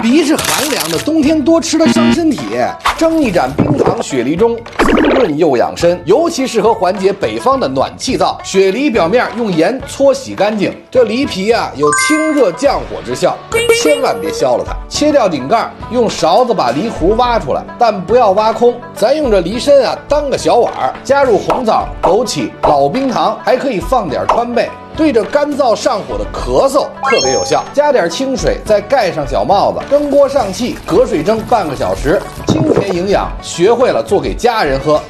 鼻是寒凉的，冬天多吃了伤身体。蒸一盏冰糖雪梨盅，滋润又养生，尤其适合缓解北方的暖气燥。雪梨表面用盐搓洗干净，这梨皮啊有清热降火之效，千万别削了它。切掉顶盖，用勺子把梨核挖出来，但不要挖空。咱用这梨参啊当个小碗，加入红枣、枸杞、老冰糖，还可以放点川贝。对着干燥上火的咳嗽特别有效，加点清水，再盖上小帽子，蒸锅上气，隔水蒸半个小时，清甜营养，学会了做给家人喝。